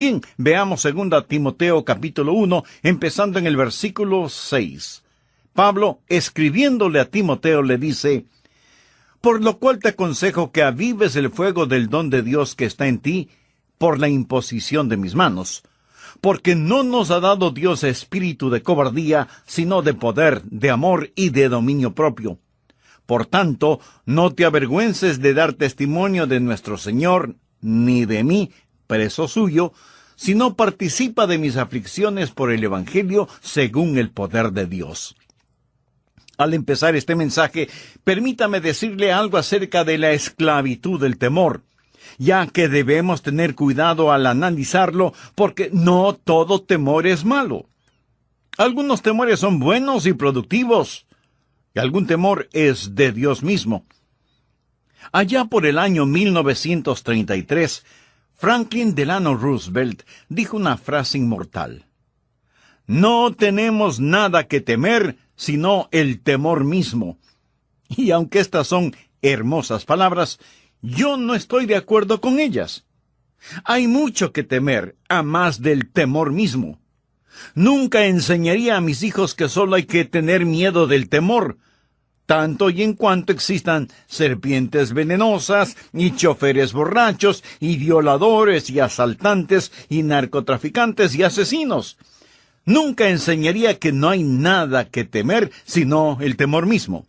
Bien, veamos 2 Timoteo capítulo 1, empezando en el versículo 6. Pablo, escribiéndole a Timoteo, le dice: Por lo cual te aconsejo que avives el fuego del don de Dios que está en ti, por la imposición de mis manos. Porque no nos ha dado Dios espíritu de cobardía, sino de poder, de amor y de dominio propio. Por tanto, no te avergüences de dar testimonio de nuestro Señor, ni de mí, preso suyo, sino participa de mis aflicciones por el Evangelio según el poder de Dios. Al empezar este mensaje, permítame decirle algo acerca de la esclavitud del temor, ya que debemos tener cuidado al analizarlo, porque no todo temor es malo. Algunos temores son buenos y productivos, y algún temor es de Dios mismo. Allá por el año 1933, Franklin Delano Roosevelt dijo una frase inmortal: No tenemos nada que temer, sino el temor mismo. Y aunque estas son hermosas palabras, yo no estoy de acuerdo con ellas. Hay mucho que temer, a más del temor mismo. Nunca enseñaría a mis hijos que solo hay que tener miedo del temor, tanto y en cuanto existan serpientes venenosas, y choferes borrachos, y violadores, y asaltantes, y narcotraficantes, y asesinos. Nunca enseñaría que no hay nada que temer, sino el temor mismo.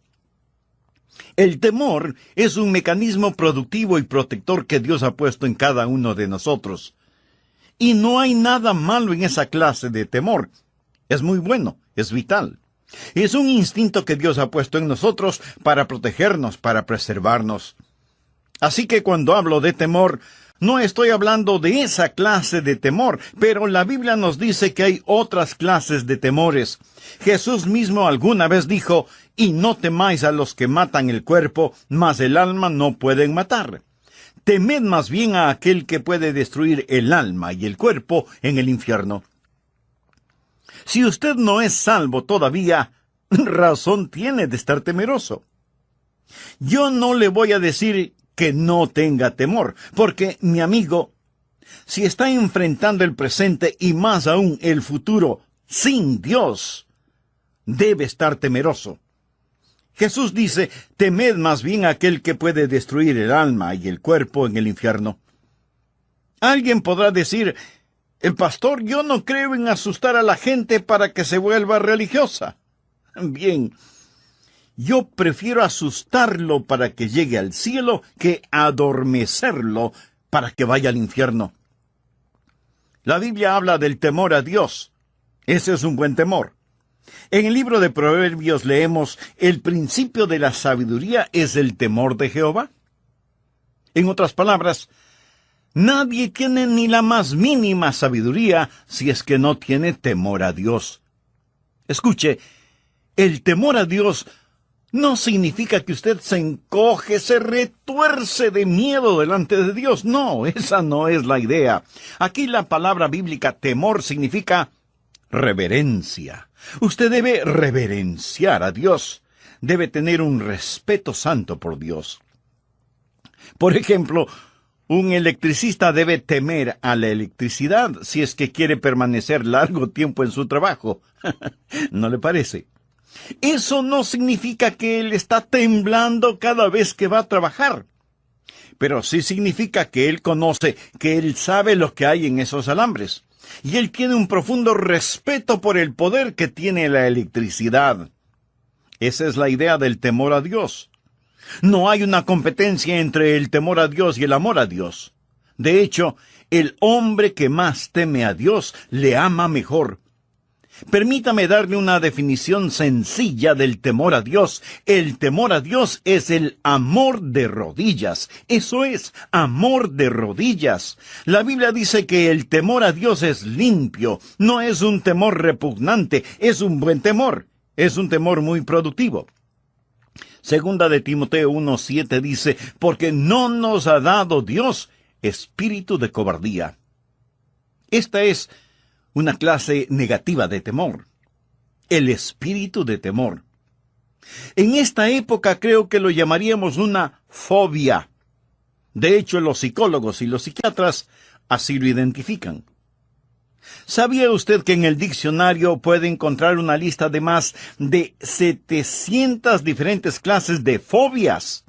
El temor es un mecanismo productivo y protector que Dios ha puesto en cada uno de nosotros. Y no hay nada malo en esa clase de temor. Es muy bueno, es vital. Es un instinto que Dios ha puesto en nosotros para protegernos, para preservarnos. Así que cuando hablo de temor, no estoy hablando de esa clase de temor, pero la Biblia nos dice que hay otras clases de temores. Jesús mismo alguna vez dijo: y no temáis a los que matan el cuerpo, mas el alma no pueden matar. Temed más bien a aquel que puede destruir el alma y el cuerpo en el infierno. Si usted no es salvo todavía, razón tiene de estar temeroso. Yo no le voy a decir que no tenga temor, porque, mi amigo, si está enfrentando el presente y más aún el futuro sin Dios, debe estar temeroso. Jesús dice: temed más bien a aquel que puede destruir el alma y el cuerpo en el infierno. Alguien podrá decir: el pastor, yo no creo en asustar a la gente para que se vuelva religiosa. Bien, yo prefiero asustarlo para que llegue al cielo que adormecerlo para que vaya al infierno. La Biblia habla del temor a Dios. Ese es un buen temor. En el libro de Proverbios leemos: el principio de la sabiduría es el temor de Jehová. En otras palabras, nadie tiene ni la más mínima sabiduría si es que no tiene temor a Dios. Escuche, el temor a Dios no significa que usted se encoge, se retuerce de miedo delante de Dios. No, esa no es la idea. Aquí la palabra bíblica temor significa reverencia. Usted debe reverenciar a Dios. Debe tener un respeto santo por Dios. Por ejemplo, un electricista debe temer a la electricidad si es que quiere permanecer largo tiempo en su trabajo. ¿No le parece? Eso no significa que él está temblando cada vez que va a trabajar. Pero sí significa que él conoce, que él sabe lo que hay en esos alambres. Y él tiene un profundo respeto por el poder que tiene la electricidad. Esa es la idea del temor a Dios. No hay una competencia entre el temor a Dios y el amor a Dios. De hecho, el hombre que más teme a Dios le ama mejor. Permítame darle una definición sencilla del temor a Dios. El temor a Dios es el amor de rodillas. Eso es, amor de rodillas. La Biblia dice que el temor a Dios es limpio. No es un temor repugnante, es un buen temor. Es un temor muy productivo. Segunda de Timoteo 1:7 dice: porque no nos ha dado Dios espíritu de cobardía. Esta es una clase negativa de temor. El espíritu de temor. En esta época creo que lo llamaríamos una fobia. De hecho, los psicólogos y los psiquiatras así lo identifican. ¿Sabía usted que en el diccionario puede encontrar una lista de más de 700 diferentes clases de fobias?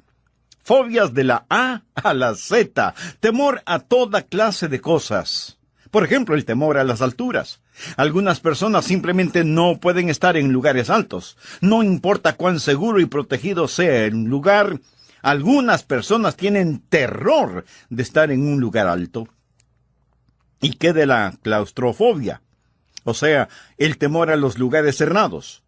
Fobias de la A a la Z, temor a toda clase de cosas. Por ejemplo, el temor a las alturas. Algunas personas simplemente no pueden estar en lugares altos. No importa cuán seguro y protegido sea el lugar, algunas personas tienen terror de estar en un lugar alto. ¿Y qué de la claustrofobia? O sea, el temor a los lugares cerrados.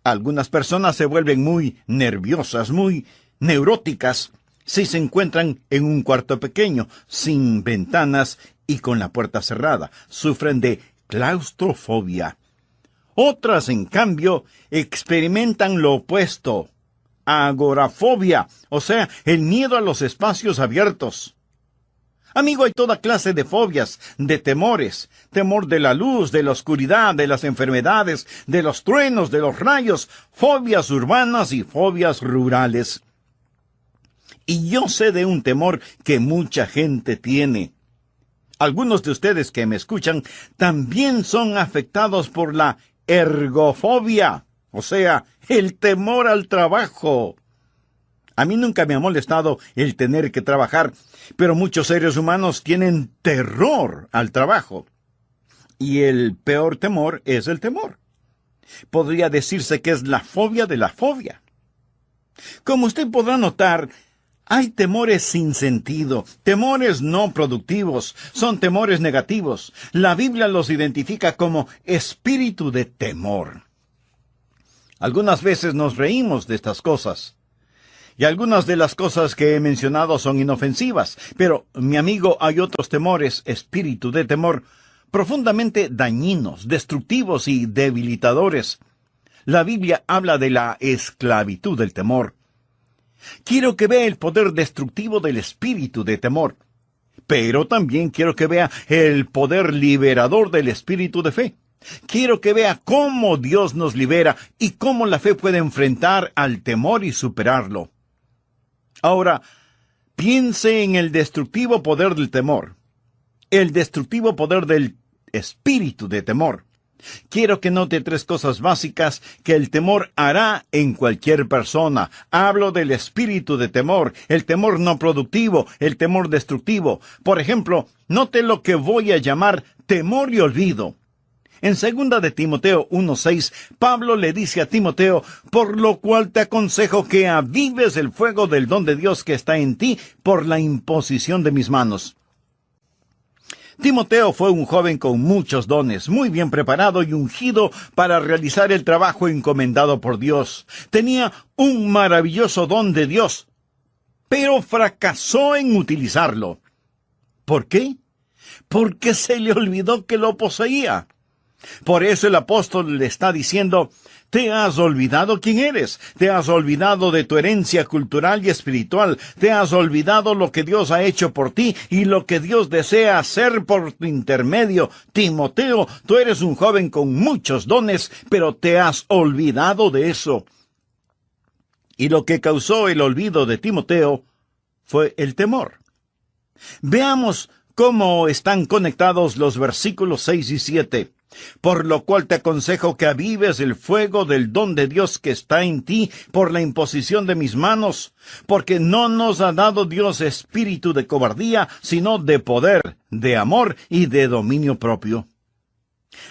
Algunas personas se vuelven muy nerviosas, muy neuróticas, si se encuentran en un cuarto pequeño, sin ventanas y con la puerta cerrada. Sufren de claustrofobia. Otras, en cambio, experimentan lo opuesto. Agorafobia, o sea, el miedo a los espacios abiertos. Amigo, hay toda clase de fobias, de temores. Temor de la luz, de la oscuridad, de las enfermedades, de los truenos, de los rayos, fobias urbanas y fobias rurales. Y yo sé de un temor que mucha gente tiene. Algunos de ustedes que me escuchan también son afectados por la ergofobia, o sea, el temor al trabajo. A mí nunca me ha molestado el tener que trabajar, pero muchos seres humanos tienen terror al trabajo. Y el peor temor es el temor. Podría decirse que es la fobia de la fobia. Como usted podrá notar, hay temores sin sentido, temores no productivos, son temores negativos. La Biblia los identifica como espíritu de temor. Algunas veces nos reímos de estas cosas. Y algunas de las cosas que he mencionado son inofensivas, pero, mi amigo, hay otros temores, espíritu de temor, profundamente dañinos, destructivos y debilitadores. La Biblia habla de la esclavitud del temor. Quiero que vea el poder destructivo del espíritu de temor, pero también quiero que vea el poder liberador del espíritu de fe. Quiero que vea cómo Dios nos libera y cómo la fe puede enfrentar al temor y superarlo. Ahora, piense en el destructivo poder del temor, el destructivo poder del espíritu de temor. Quiero que note 3 cosas básicas que el temor hará en cualquier persona. Hablo del espíritu de temor, el temor no productivo, el temor destructivo. Por ejemplo, note lo que voy a llamar temor y olvido. En 2 de Timoteo 1:6, Pablo le dice a Timoteo, por lo cual te aconsejo que avives el fuego del don de Dios que está en ti por la imposición de mis manos. Timoteo fue un joven con muchos dones, muy bien preparado y ungido para realizar el trabajo encomendado por Dios. Tenía un maravilloso don de Dios, pero fracasó en utilizarlo. ¿Por qué? Porque se le olvidó que lo poseía. Por eso el apóstol le está diciendo, te has olvidado quién eres, te has olvidado de tu herencia cultural y espiritual, te has olvidado lo que Dios ha hecho por ti y lo que Dios desea hacer por tu intermedio. Timoteo, tú eres un joven con muchos dones, pero te has olvidado de eso. Y lo que causó el olvido de Timoteo fue el temor. Veamos cómo están conectados los versículos 6 y 7. Por lo cual te aconsejo que avives el fuego del don de Dios que está en ti por la imposición de mis manos, porque no nos ha dado Dios espíritu de cobardía, sino de poder, de amor y de dominio propio.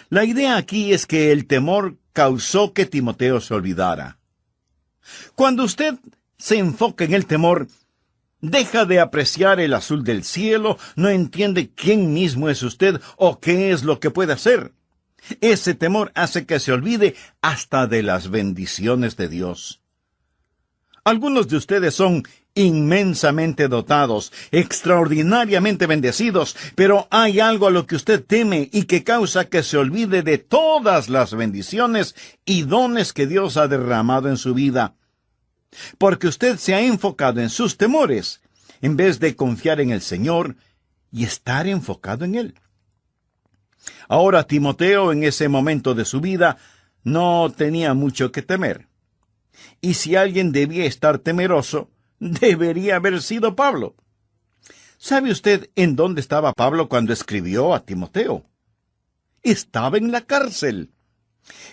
La idea aquí es que el temor causó que Timoteo se olvidara. Cuando usted se enfoca en el temor, deja de apreciar el azul del cielo, no entiende quién mismo es usted o qué es lo que puede hacer. Ese temor hace que se olvide hasta de las bendiciones de Dios. Algunos de ustedes son inmensamente dotados, extraordinariamente bendecidos, pero hay algo a lo que usted teme y que causa que se olvide de todas las bendiciones y dones que Dios ha derramado en su vida. Porque usted se ha enfocado en sus temores, en vez de confiar en el Señor y estar enfocado en Él. Ahora Timoteo, en ese momento de su vida, no tenía mucho que temer. Y si alguien debía estar temeroso, debería haber sido Pablo. ¿Sabe usted en dónde estaba Pablo cuando escribió a Timoteo? Estaba en la cárcel.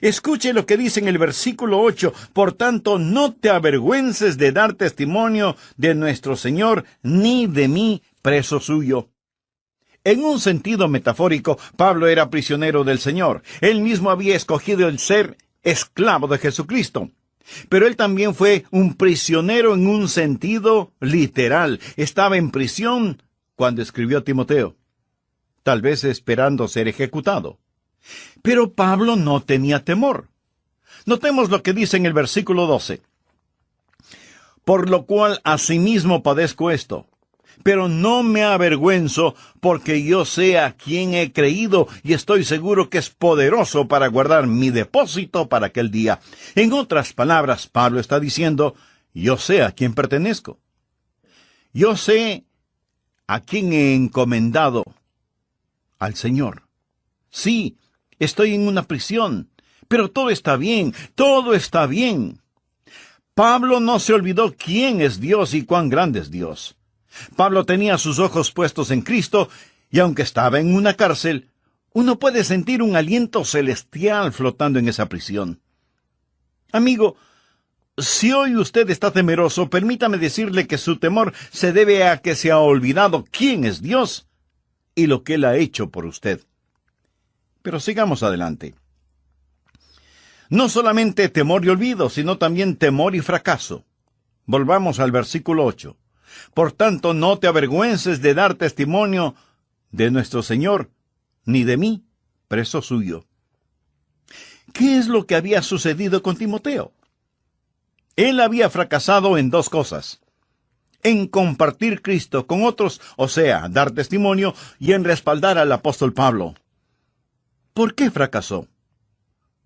Escuche lo que dice en el versículo 8. Por tanto, no te avergüences de dar testimonio de nuestro Señor, ni de mí, preso suyo. En un sentido metafórico, Pablo era prisionero del Señor. Él mismo había escogido el ser esclavo de Jesucristo. Pero él también fue un prisionero en un sentido literal. Estaba en prisión cuando escribió a Timoteo, tal vez esperando ser ejecutado. Pero Pablo no tenía temor. Notemos lo que dice en el versículo 12. Por lo cual asimismo padezco esto, pero no me avergüenzo, porque yo sé a quién he creído y estoy seguro que es poderoso para guardar mi depósito para aquel día. En otras palabras, Pablo está diciendo, yo sé a quién pertenezco. Yo sé a quién he encomendado, al Señor. Sí, estoy en una prisión, pero todo está bien, todo está bien. Pablo no se olvidó quién es Dios y cuán grande es Dios. Pablo tenía sus ojos puestos en Cristo, y aunque estaba en una cárcel, uno puede sentir un aliento celestial flotando en esa prisión. Amigo, si hoy usted está temeroso, permítame decirle que su temor se debe a que se ha olvidado quién es Dios y lo que Él ha hecho por usted. Pero sigamos adelante. No solamente temor y olvido, sino también temor y fracaso. Volvamos al versículo 8. Por tanto, no te avergüences de dar testimonio de nuestro Señor, ni de mí, preso suyo. ¿Qué es lo que había sucedido con Timoteo? Él había fracasado en dos cosas: en compartir Cristo con otros, o sea, dar testimonio, y en respaldar al apóstol Pablo. ¿Por qué fracasó?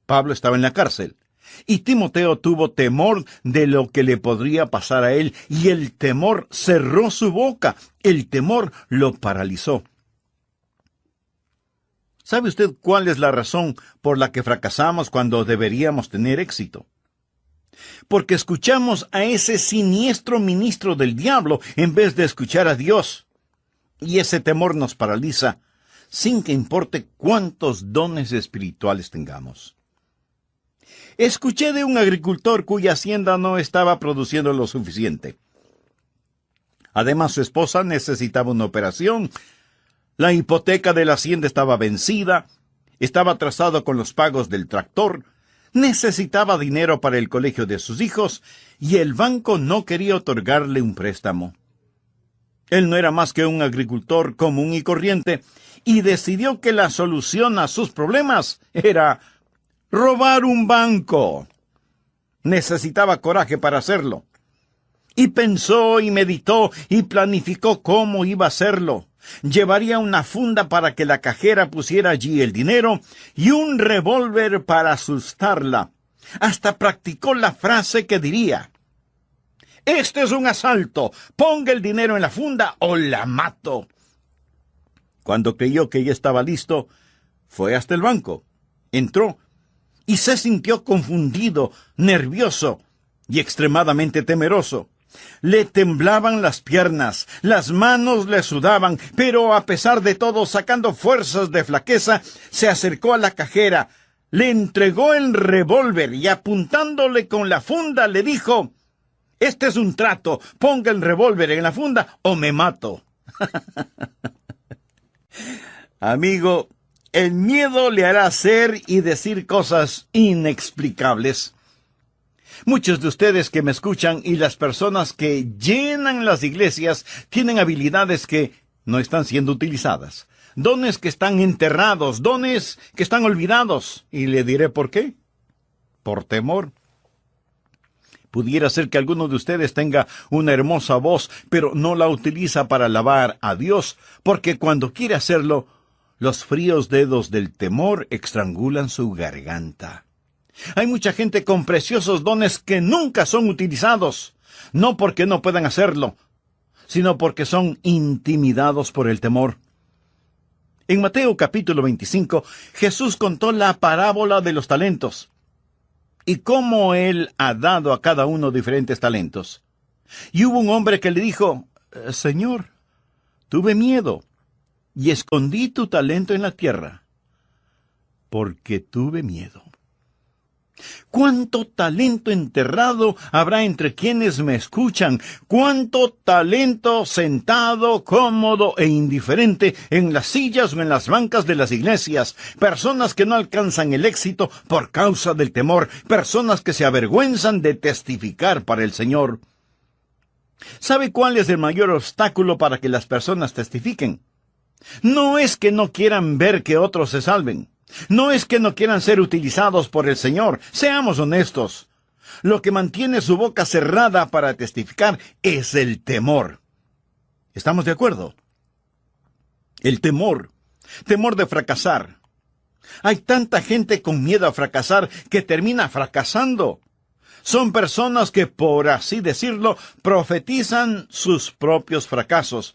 Pablo estaba en la cárcel, y Timoteo tuvo temor de lo que le podría pasar a él, y el temor cerró su boca, el temor lo paralizó. ¿Sabe usted cuál es la razón por la que fracasamos cuando deberíamos tener éxito? Porque escuchamos a ese siniestro ministro del diablo en vez de escuchar a Dios. Y ese temor nos paraliza, sin que importe cuántos dones espirituales tengamos. Escuché de un agricultor cuya hacienda no estaba produciendo lo suficiente. Además, su esposa necesitaba una operación. La hipoteca de la hacienda estaba vencida. Estaba atrasado con los pagos del tractor. Necesitaba dinero para el colegio de sus hijos, y el banco no quería otorgarle un préstamo. Él no era más que un agricultor común y corriente, y decidió que la solución a sus problemas era robar un banco. Necesitaba coraje para hacerlo. Y pensó y meditó y planificó cómo iba a hacerlo. Llevaría una funda para que la cajera pusiera allí el dinero y un revólver para asustarla. Hasta practicó la frase que diría: «Este es un asalto. Ponga el dinero en la funda o la mato». Cuando creyó que ya estaba listo, fue hasta el banco. Entró y se sintió confundido, nervioso y extremadamente temeroso. Le temblaban las piernas, las manos le sudaban, pero a pesar de todo, sacando fuerzas de flaqueza, se acercó a la cajera, le entregó el revólver y apuntándole con la funda le dijo: «Este es un trato, ponga el revólver en la funda o me mato». Amigo, el miedo le hará hacer y decir cosas inexplicables. Muchos de ustedes que me escuchan y las personas que llenan las iglesias tienen habilidades que no están siendo utilizadas. Dones que están enterrados, dones que están olvidados. Y le diré por qué. Por temor. Pudiera ser que alguno de ustedes tenga una hermosa voz, pero no la utiliza para alabar a Dios, porque cuando quiere hacerlo, los fríos dedos del temor estrangulan su garganta. Hay mucha gente con preciosos dones que nunca son utilizados, no porque no puedan hacerlo, sino porque son intimidados por el temor. En Mateo capítulo 25, Jesús contó la parábola de los talentos y cómo Él ha dado a cada uno diferentes talentos. Y hubo un hombre que le dijo: «Señor, tuve miedo y escondí tu talento en la tierra. porque tuve miedo. ¡Cuánto talento enterrado habrá entre quienes me escuchan! ¡Cuánto talento sentado, cómodo e indiferente en las sillas o en las bancas de las iglesias! Personas que no alcanzan el éxito por causa del temor. Personas que se avergüenzan de testificar para el Señor. ¿Sabe cuál es el mayor obstáculo para que las personas testifiquen? No es que no quieran ver que otros se salven. No es que no quieran ser utilizados por el Señor. Seamos honestos. Lo que mantiene su boca cerrada para testificar es el temor. ¿Estamos de acuerdo? El temor. Temor de fracasar. Hay tanta gente con miedo a fracasar que termina fracasando. Son personas que, por así decirlo, profetizan sus propios fracasos.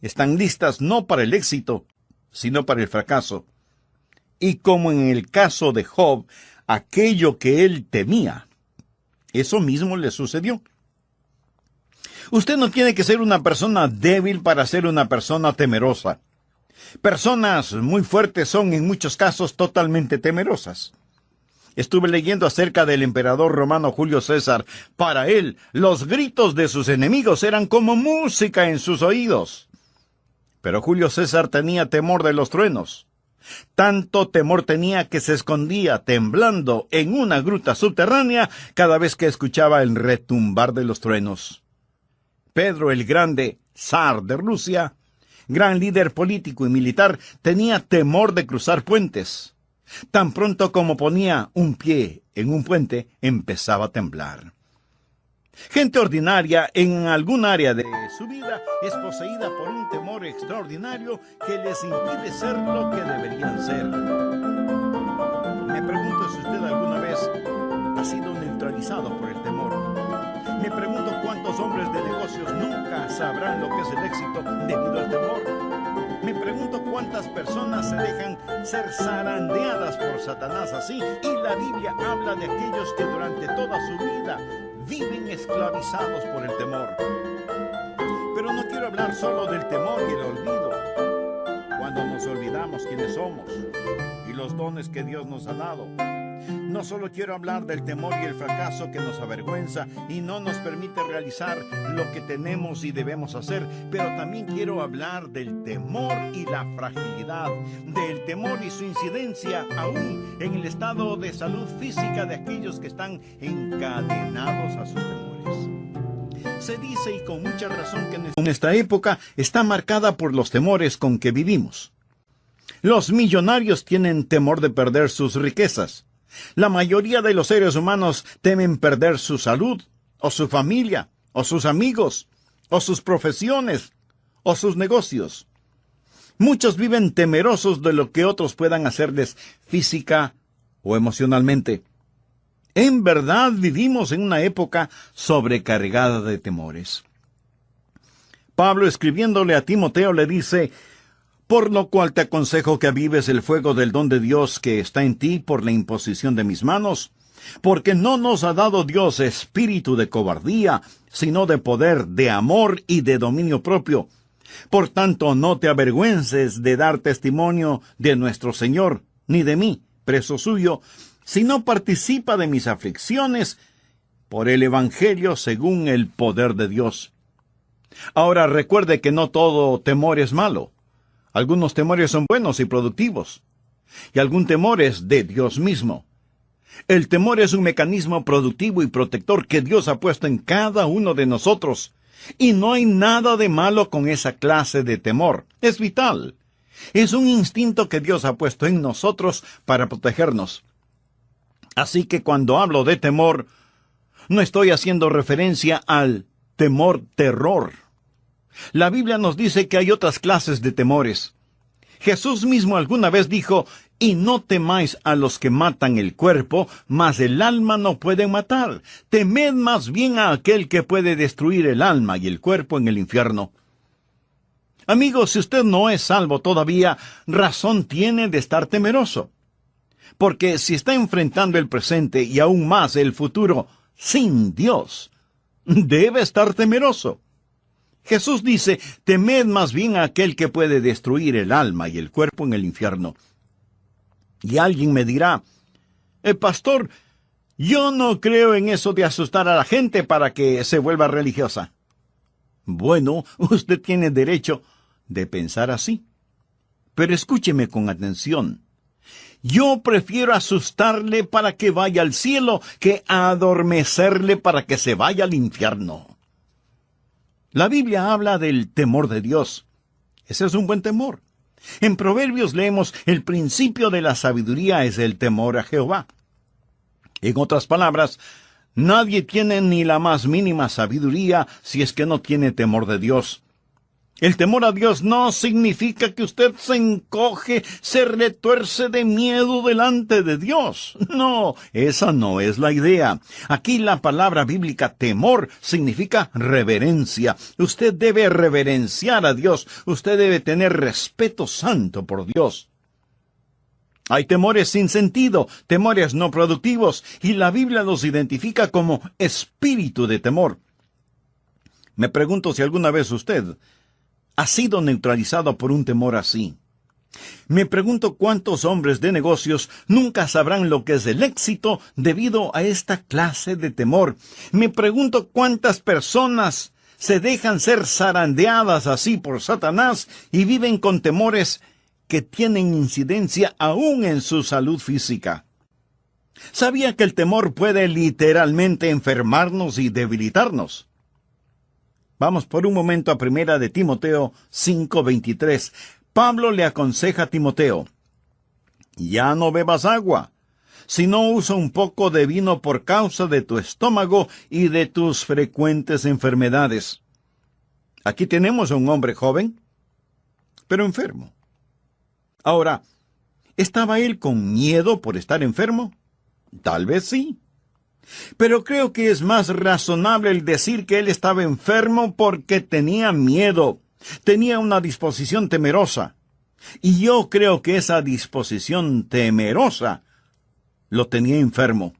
Están listas no para el éxito, sino para el fracaso. Y como en el caso de Job, aquello que él temía, eso mismo le sucedió. Usted no tiene que ser una persona débil para ser una persona temerosa. Personas muy fuertes son en muchos casos totalmente temerosas. Estuve leyendo acerca del emperador romano Julio César. Para él, los gritos de sus enemigos eran como música en sus oídos. Pero Julio César tenía temor de los truenos. Tanto temor tenía que se escondía temblando en una gruta subterránea cada vez que escuchaba el retumbar de los truenos. Pedro el Grande, zar de Rusia, gran líder político y militar, tenía temor de cruzar puentes. Tan pronto como ponía un pie en un puente, empezaba a temblar. Gente ordinaria en algún área de su vida es poseída por un temor extraordinario que les impide ser lo que deberían ser. Me pregunto si usted alguna vez ha sido neutralizado por el temor. Me pregunto cuántos hombres de negocios nunca sabrán lo que es el éxito debido al temor. Me pregunto cuántas personas se dejan ser zarandeadas por Satanás así, y la Biblia habla de aquellos que durante toda su vida viven esclavizados por el temor. Pero no quiero hablar solo del temor y el olvido, cuando nos olvidamos quiénes somos y los dones que Dios nos ha dado. No solo quiero hablar del temor y el fracaso que nos avergüenza y no nos permite realizar lo que tenemos y debemos hacer, pero también quiero hablar del temor y la fragilidad, del temor y su incidencia aún en el estado de salud física de aquellos que están encadenados a sus temores. Se dice, y con mucha razón, que esta época está marcada por los temores con que vivimos. Los millonarios tienen temor de perder sus riquezas. La mayoría de los seres humanos temen perder su salud, o su familia, o sus amigos, o sus profesiones, o sus negocios. Muchos viven temerosos de lo que otros puedan hacerles física o emocionalmente. En verdad vivimos en una época sobrecargada de temores. Pablo, escribiéndole a Timoteo, le dice: por lo cual te aconsejo que avives el fuego del don de Dios que está en ti por la imposición de mis manos, porque no nos ha dado Dios espíritu de cobardía, sino de poder, de amor y de dominio propio. Por tanto, no te avergüences de dar testimonio de nuestro Señor, ni de mí, preso suyo, sino participa de mis aflicciones por el Evangelio según el poder de Dios. Ahora recuerde que no todo temor es malo. Algunos temores son buenos y productivos, y algún temor es de Dios mismo. El temor es un mecanismo productivo y protector que Dios ha puesto en cada uno de nosotros, y no hay nada de malo con esa clase de temor. Es vital. Es un instinto que Dios ha puesto en nosotros para protegernos. Así que cuando hablo de temor, no estoy haciendo referencia al terror. La Biblia nos dice que hay otras clases de temores. Jesús mismo alguna vez dijo: y no temáis a los que matan el cuerpo, mas el alma no pueden matar. Temed más bien a aquel que puede destruir el alma y el cuerpo en el infierno. Amigos, si usted no es salvo todavía, razón tiene de estar temeroso. Porque si está enfrentando el presente y aún más el futuro sin Dios, debe estar temeroso. Jesús dice: temed más bien a aquel que puede destruir el alma y el cuerpo en el infierno. Y alguien me dirá, pastor, yo no creo en eso de asustar a la gente para que se vuelva religiosa. Bueno, usted tiene derecho de pensar así. Pero escúcheme con atención. Yo prefiero asustarle para que vaya al cielo que adormecerle para que se vaya al infierno. La Biblia habla del temor de Dios. Ese es un buen temor. En Proverbios leemos, el principio de la sabiduría es el temor a Jehová. En otras palabras, nadie tiene ni la más mínima sabiduría si es que no tiene temor de Dios. El temor a Dios no significa que usted se encoge, se retuerce de miedo delante de Dios. No, esa no es la idea. Aquí la palabra bíblica temor significa reverencia. Usted debe reverenciar a Dios. Usted debe tener respeto santo por Dios. Hay temores sin sentido, temores no productivos, y la Biblia los identifica como espíritu de temor. Me pregunto si alguna vez usted ha sido neutralizado por un temor así. Me pregunto cuántos hombres de negocios nunca sabrán lo que es el éxito debido a esta clase de temor. Me pregunto cuántas personas se dejan ser zarandeadas así por Satanás y viven con temores que tienen incidencia aún en su salud física. ¿Sabía que el temor puede literalmente enfermarnos y debilitarnos? Vamos por un momento a 1 de Timoteo 5:23. Pablo le aconseja a Timoteo, ya no bebas agua, sino usa un poco de vino por causa de tu estómago y de tus frecuentes enfermedades. Aquí tenemos a un hombre joven, pero enfermo. Ahora, ¿estaba él con miedo por estar enfermo? Tal vez sí. Pero creo que es más razonable el decir que él estaba enfermo porque tenía miedo, tenía una disposición temerosa. Y yo creo que esa disposición temerosa lo tenía enfermo.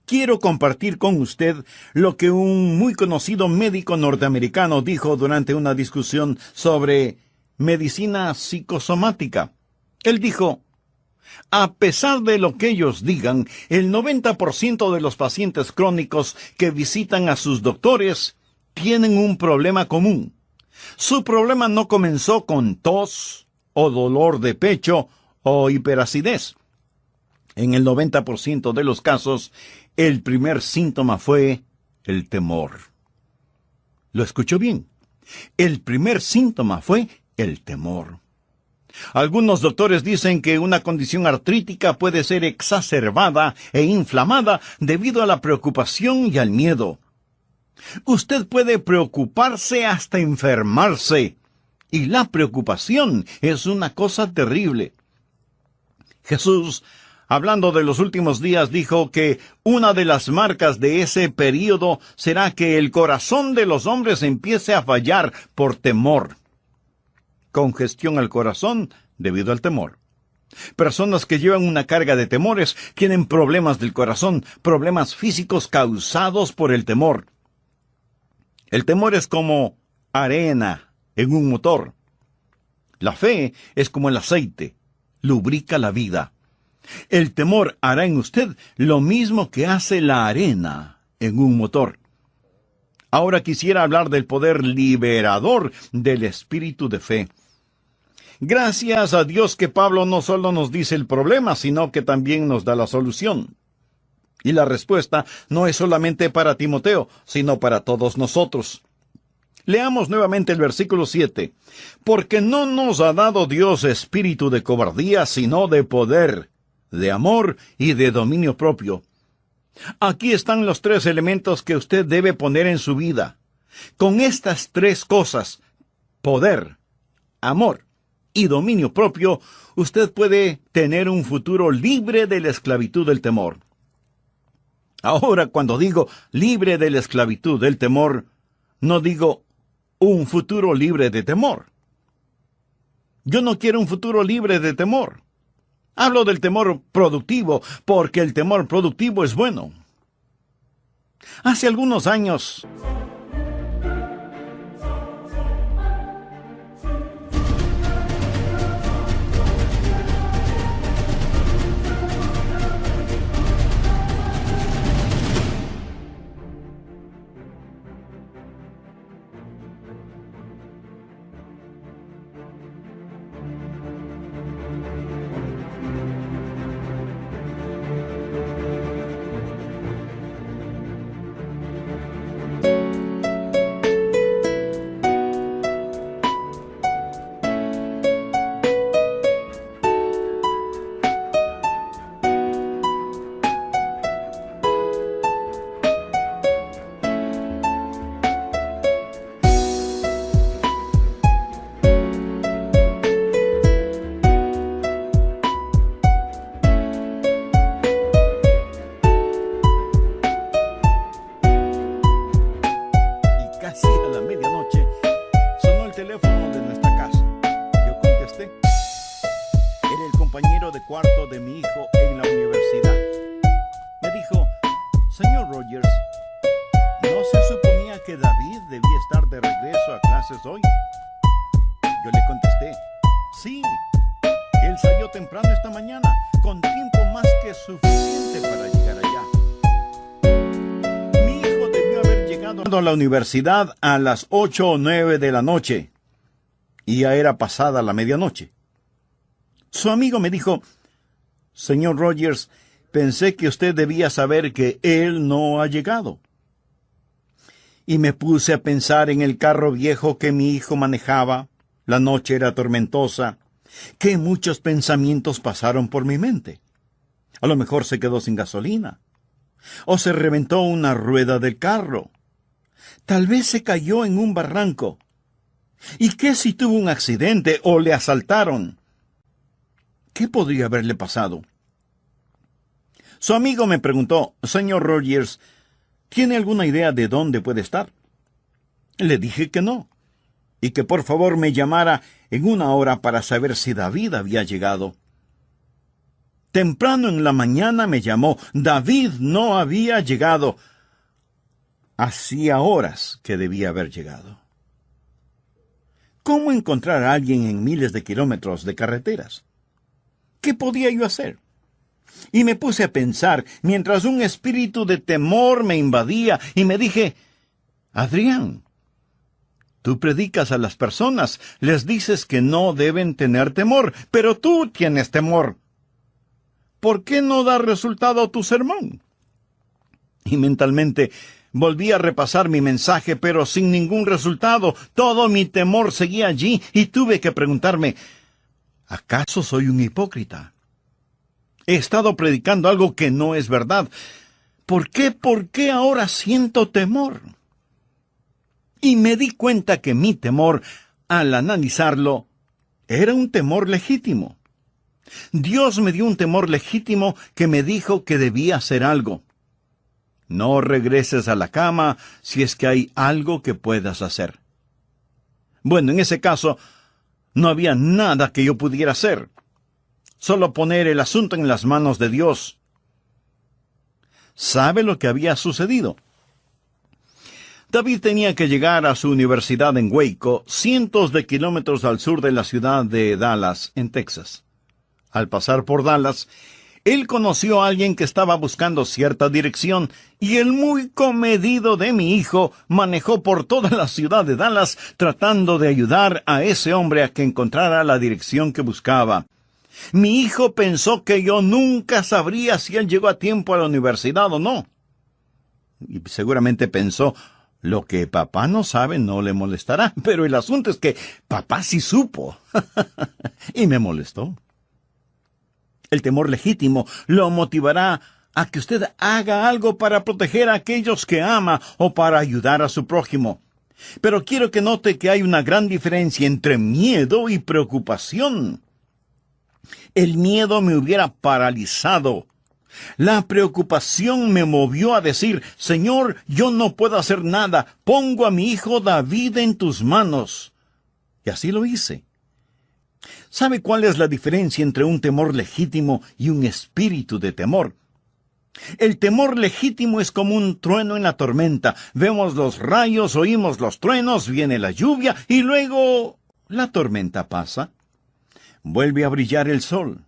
Quiero compartir con usted lo que un muy conocido médico norteamericano dijo durante una discusión sobre medicina psicosomática. Él dijo, a pesar de lo que ellos digan, el 90% de los pacientes crónicos que visitan a sus doctores tienen un problema común. Su problema no comenzó con tos, o dolor de pecho, o hiperacidez. En el 90% de los casos, el primer síntoma fue el temor. ¿Lo escuchó bien? El primer síntoma fue el temor. Algunos doctores dicen que una condición artrítica puede ser exacerbada e inflamada debido a la preocupación y al miedo. Usted puede preocuparse hasta enfermarse, y la preocupación es una cosa terrible. Jesús, hablando de los últimos días, dijo que una de las marcas de ese período será que el corazón de los hombres empiece a fallar por temor. Congestión al corazón debido al temor. Personas que llevan una carga de temores tienen problemas del corazón, problemas físicos causados por el temor. El temor es como arena en un motor. La fe es como el aceite, lubrica la vida. El temor hará en usted lo mismo que hace la arena en un motor. Ahora quisiera hablar del poder liberador del espíritu de fe. Gracias a Dios que Pablo no solo nos dice el problema, sino que también nos da la solución. Y la respuesta no es solamente para Timoteo, sino para todos nosotros. Leamos nuevamente el versículo 7. Porque no nos ha dado Dios espíritu de cobardía, sino de poder, de amor y de dominio propio. Aquí están los tres elementos que usted debe poner en su vida. Con estas tres cosas, poder, amor y dominio propio, usted puede tener un futuro libre de la esclavitud del temor. Ahora, cuando digo libre de la esclavitud del temor, no digo un futuro libre de temor. Yo no quiero un futuro libre de temor. Hablo del temor productivo, porque el temor productivo es bueno. Hace algunos años, compañero de cuarto de mi hijo en la universidad. Me dijo, señor Rogers, ¿no se suponía que David debía estar de regreso a clases hoy? Yo le contesté, sí, él salió temprano esta mañana, con tiempo más que suficiente para llegar allá. Mi hijo debió haber llegado a la universidad a las 8 o 9 de la noche, y ya era pasada la medianoche. Su amigo me dijo, señor Rogers, pensé que usted debía saber que él no ha llegado. Y me puse a pensar en el carro viejo que mi hijo manejaba. La noche era tormentosa. Que muchos pensamientos pasaron por mi mente. A lo mejor se quedó sin gasolina. O se reventó una rueda del carro. Tal vez se cayó en un barranco. ¿Y qué si tuvo un accidente o le asaltaron? ¿Qué podría haberle pasado? Su amigo me preguntó, señor Rogers, ¿tiene alguna idea de dónde puede estar? Le dije que no, y que por favor me llamara en una hora para saber si David había llegado. Temprano en la mañana me llamó. David no había llegado. Hacía horas que debía haber llegado. ¿Cómo encontrar a alguien en miles de kilómetros de carreteras? ¿Qué podía yo hacer? Y me puse a pensar, mientras un espíritu de temor me invadía, y me dije, Adrián, tú predicas a las personas, les dices que no deben tener temor, pero tú tienes temor. ¿Por qué no da resultado tu sermón? Y mentalmente volví a repasar mi mensaje, pero sin ningún resultado. Todo mi temor seguía allí, y tuve que preguntarme, ¿acaso soy un hipócrita? He estado predicando algo que no es verdad. ¿Por qué ahora siento temor? Y me di cuenta que mi temor, al analizarlo, era un temor legítimo. Dios me dio un temor legítimo que me dijo que debía hacer algo. No regreses a la cama si es que hay algo que puedas hacer. Bueno, en ese caso, no había nada que yo pudiera hacer. Solo poner el asunto en las manos de Dios. ¿Sabe lo que había sucedido? David tenía que llegar a su universidad en Waco, cientos de kilómetros al sur de la ciudad de Dallas, en Texas. Al pasar por Dallas, él conoció a alguien que estaba buscando cierta dirección, y el muy comedido de mi hijo manejó por toda la ciudad de Dallas tratando de ayudar a ese hombre a que encontrara la dirección que buscaba. Mi hijo pensó que yo nunca sabría si él llegó a tiempo a la universidad o no. Y seguramente pensó, lo que papá no sabe no le molestará. Pero el asunto es que papá sí supo. Y me molestó. El temor legítimo lo motivará a que usted haga algo para proteger a aquellos que ama o para ayudar a su prójimo. Pero quiero que note que hay una gran diferencia entre miedo y preocupación. El miedo me hubiera paralizado. La preocupación me movió a decir, Señor, yo no puedo hacer nada. Pongo a mi hijo David en tus manos. Y así lo hice. ¿Sabe cuál es la diferencia entre un temor legítimo y un espíritu de temor? El temor legítimo es como un trueno en la tormenta. Vemos los rayos, oímos los truenos, viene la lluvia y luego la tormenta pasa. Vuelve a brillar el sol.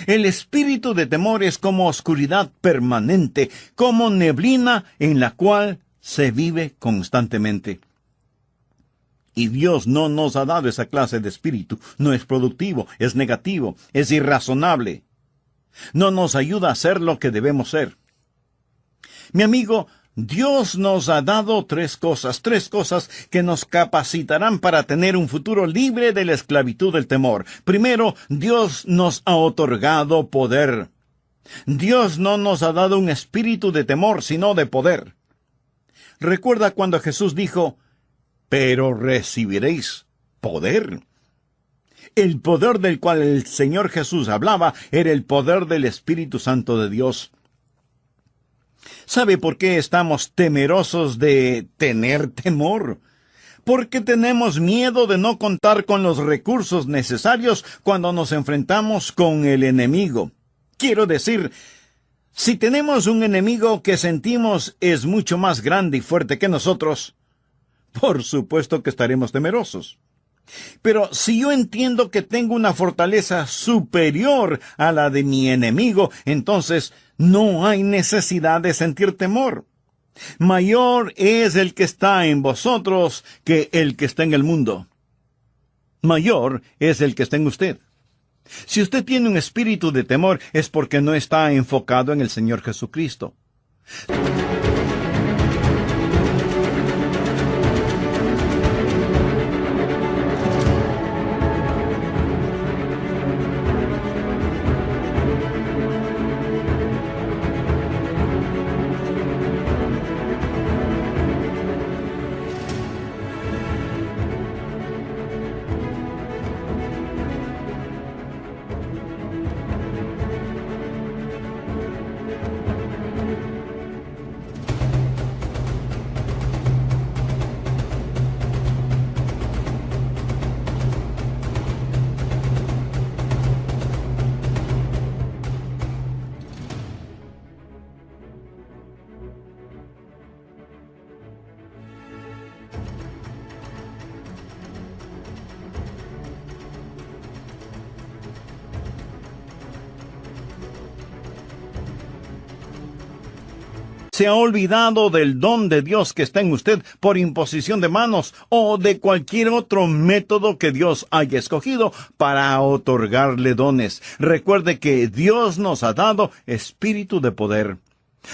El espíritu de temor es como oscuridad permanente, como neblina en la cual se vive constantemente. Y Dios no nos ha dado esa clase de espíritu. No es productivo, es negativo, es irrazonable. No nos ayuda a ser lo que debemos ser. Mi amigo, Dios nos ha dado tres cosas que nos capacitarán para tener un futuro libre de la esclavitud del temor. Primero, Dios nos ha otorgado poder. Dios no nos ha dado un espíritu de temor, sino de poder. Recuerda cuando Jesús dijo, pero recibiréis poder. El poder del cual el Señor Jesús hablaba era el poder del Espíritu Santo de Dios. ¿Sabe por qué estamos temerosos de tener temor? Porque tenemos miedo de no contar con los recursos necesarios cuando nos enfrentamos con el enemigo. Quiero decir, si tenemos un enemigo que sentimos es mucho más grande y fuerte que nosotros, por supuesto que estaremos temerosos. Pero si yo entiendo que tengo una fortaleza superior a la de mi enemigo, entonces no hay necesidad de sentir temor. Mayor es el que está en vosotros que el que está en el mundo. Mayor es el que está en usted. Si usted tiene un espíritu de temor, es porque no está enfocado en el Señor Jesucristo. ¿Se ha olvidado del don de Dios que está en usted por imposición de manos o de cualquier otro método que Dios haya escogido para otorgarle dones? Recuerde que Dios nos ha dado espíritu de poder.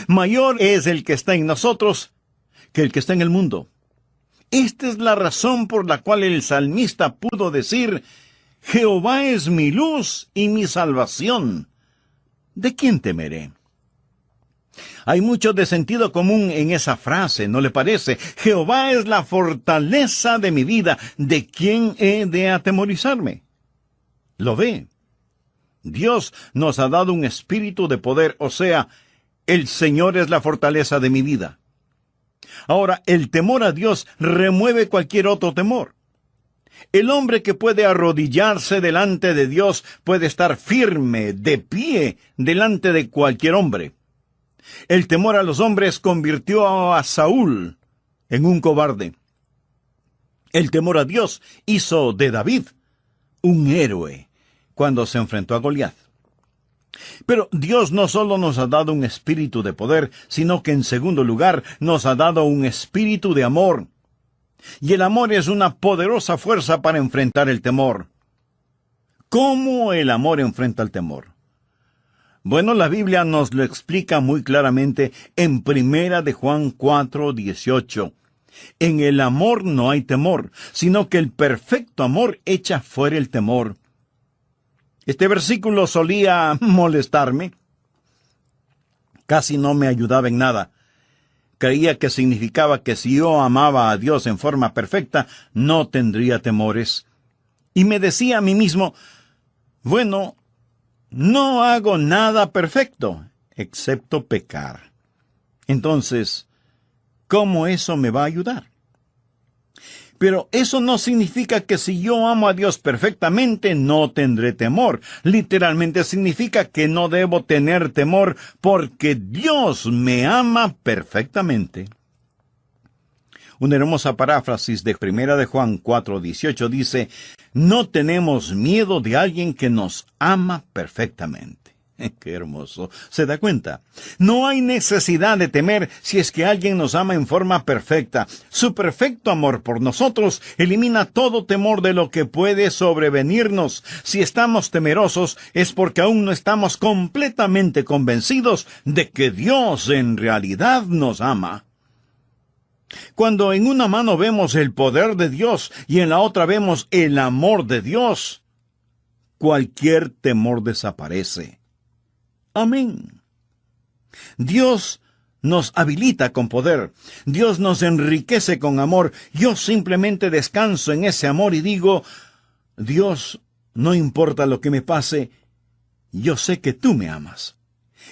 Mayor es el que está en nosotros que el que está en el mundo. Esta es la razón por la cual el salmista pudo decir: Jehová es mi luz y mi salvación. ¿De quién temeré? Hay mucho de sentido común en esa frase, ¿no le parece? Jehová es la fortaleza de mi vida. ¿De quién he de atemorizarme? ¿Lo ve? Dios nos ha dado un espíritu de poder, o sea, el Señor es la fortaleza de mi vida. Ahora, el temor a Dios remueve cualquier otro temor. El hombre que puede arrodillarse delante de Dios puede estar firme, de pie, delante de cualquier hombre. El temor a los hombres convirtió a Saúl en un cobarde. El temor a Dios hizo de David un héroe cuando se enfrentó a Goliat. Pero Dios no solo nos ha dado un espíritu de poder, sino que en segundo lugar nos ha dado un espíritu de amor. Y el amor es una poderosa fuerza para enfrentar el temor. ¿Cómo el amor enfrenta el temor? Bueno, la Biblia nos lo explica muy claramente en 1 de Juan 4:18. En el amor no hay temor, sino que el perfecto amor echa fuera el temor. Este versículo solía molestarme. Casi no me ayudaba en nada. Creía que significaba que si yo amaba a Dios en forma perfecta, no tendría temores. Y me decía a mí mismo, bueno, no hago nada perfecto, excepto pecar. Entonces, ¿cómo eso me va a ayudar? Pero eso no significa que si yo amo a Dios perfectamente, no tendré temor. Literalmente significa que no debo tener temor porque Dios me ama perfectamente. Una hermosa paráfrasis de 1 de Juan 4:18 dice: no tenemos miedo de alguien que nos ama perfectamente. ¡Qué hermoso! ¿Se da cuenta? No hay necesidad de temer si es que alguien nos ama en forma perfecta. Su perfecto amor por nosotros elimina todo temor de lo que puede sobrevenirnos. Si estamos temerosos es porque aún no estamos completamente convencidos de que Dios en realidad nos ama. Cuando en una mano vemos el poder de Dios y en la otra vemos el amor de Dios, cualquier temor desaparece. Amén. Dios nos habilita con poder. Dios nos enriquece con amor. Yo simplemente descanso en ese amor y digo: Dios, no importa lo que me pase, yo sé que tú me amas.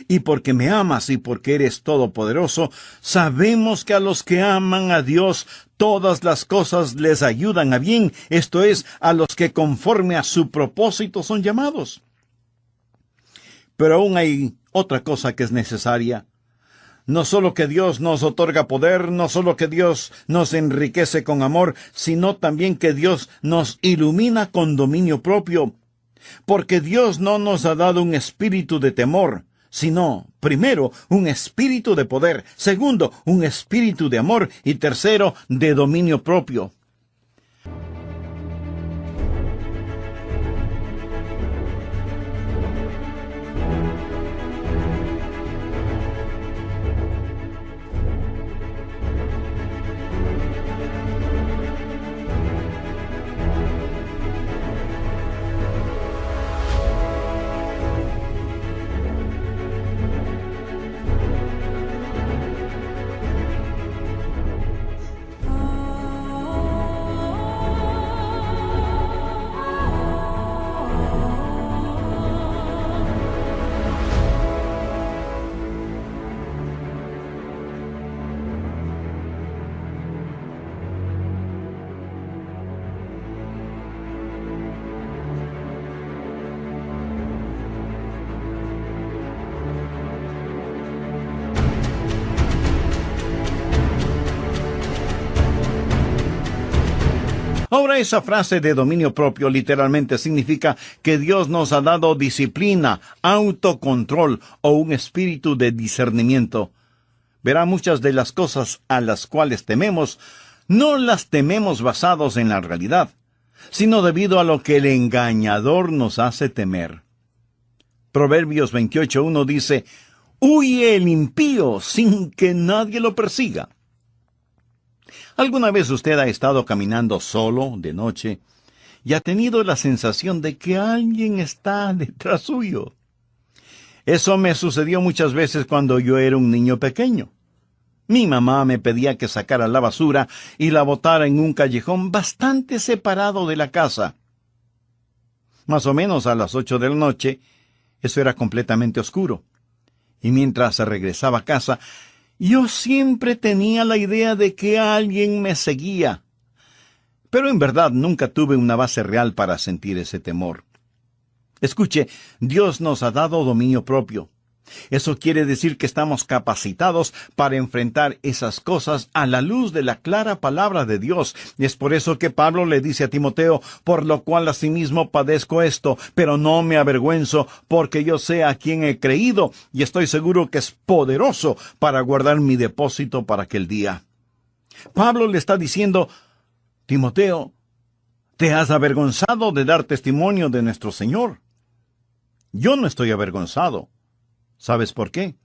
Y porque me amas y porque eres todopoderoso, sabemos que a los que aman a Dios, todas las cosas les ayudan a bien, esto es, a los que conforme a su propósito son llamados. Pero aún hay otra cosa que es necesaria. No solo que Dios nos otorga poder, no solo que Dios nos enriquece con amor, sino también que Dios nos ilumina con dominio propio. Porque Dios no nos ha dado un espíritu de temor, sino, primero, un espíritu de poder, segundo, un espíritu de amor y tercero, de dominio propio. Ahora, esa frase de dominio propio literalmente significa que Dios nos ha dado disciplina, autocontrol o un espíritu de discernimiento. Verá, muchas de las cosas a las cuales tememos, no las tememos basados en la realidad, sino debido a lo que el engañador nos hace temer. Proverbios 28:1 dice, «Huye el impío sin que nadie lo persiga». ¿Alguna vez usted ha estado caminando solo de noche y ha tenido la sensación de que alguien está detrás suyo? Eso me sucedió muchas veces cuando yo era un niño pequeño. Mi mamá me pedía que sacara la basura y la botara en un callejón bastante separado de la casa. Más o menos a las 8 de la noche, eso era completamente oscuro. Y mientras regresaba a casa, yo siempre tenía la idea de que alguien me seguía. Pero en verdad nunca tuve una base real para sentir ese temor. Escuche, Dios nos ha dado dominio propio. Eso quiere decir que estamos capacitados para enfrentar esas cosas a la luz de la clara palabra de Dios. Y es por eso que Pablo le dice a Timoteo, por lo cual asimismo padezco esto, pero no me avergüenzo, porque yo sé a quién he creído, y estoy seguro que es poderoso para guardar mi depósito para aquel día. Pablo le está diciendo, Timoteo, ¿te has avergonzado de dar testimonio de nuestro Señor? Yo no estoy avergonzado. ¿Sabes por qué?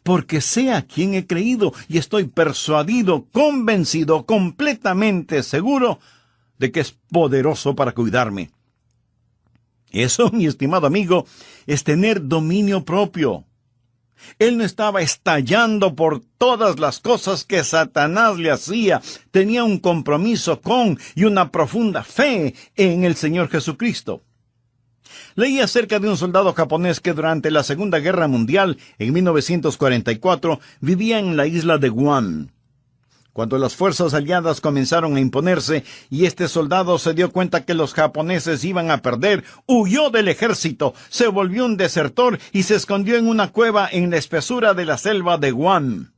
Porque sé a quién he creído y estoy persuadido, convencido, completamente seguro de que es poderoso para cuidarme. Eso, mi estimado amigo, es tener dominio propio. Él no estaba estallando por todas las cosas que Satanás le hacía. Tenía un compromiso con y una profunda fe en el Señor Jesucristo. Leí acerca de un soldado japonés que durante la Segunda Guerra Mundial, en 1944, vivía en la isla de Guam. Cuando las fuerzas aliadas comenzaron a imponerse y este soldado se dio cuenta que los japoneses iban a perder, huyó del ejército, se volvió un desertor y se escondió en una cueva en la espesura de la selva de Guam.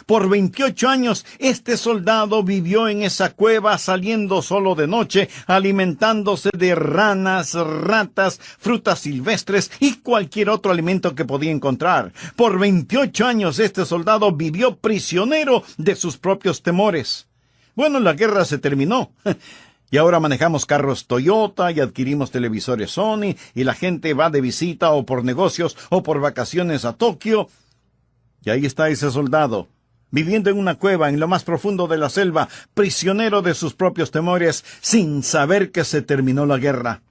Por 28 años, este soldado vivió en esa cueva saliendo solo de noche, alimentándose de ranas, ratas, frutas silvestres y cualquier otro alimento que podía encontrar. Por 28 años este soldado vivió prisionero de sus propios temores. Bueno, la guerra se terminó. Y ahora manejamos carros Toyota y adquirimos televisores Sony y la gente va de visita o por negocios o por vacaciones a Tokio. Y ahí está ese soldado, viviendo en una cueva en lo más profundo de la selva, prisionero de sus propios temores, sin saber que se terminó la guerra.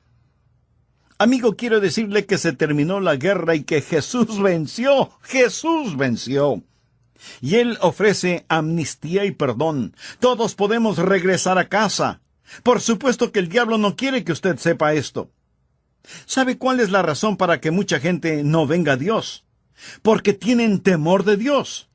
Amigo, quiero decirle que se terminó la guerra y que Jesús venció. Jesús venció. Y Él ofrece amnistía y perdón. Todos podemos regresar a casa. Por supuesto que el diablo no quiere que usted sepa esto. ¿Sabe cuál es la razón para que mucha gente no venga a Dios? porque tienen temor de Dios.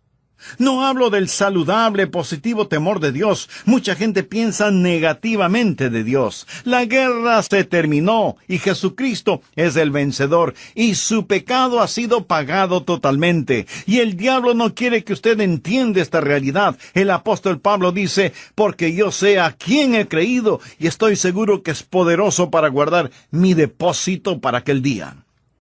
No hablo del saludable, positivo temor de Dios. Mucha gente piensa negativamente de Dios. La guerra se terminó y Jesucristo es el vencedor y su pecado ha sido pagado totalmente. Y el diablo no quiere que usted entienda esta realidad. El apóstol Pablo dice, porque yo sé a quién he creído y estoy seguro que es poderoso para guardar mi depósito para aquel día.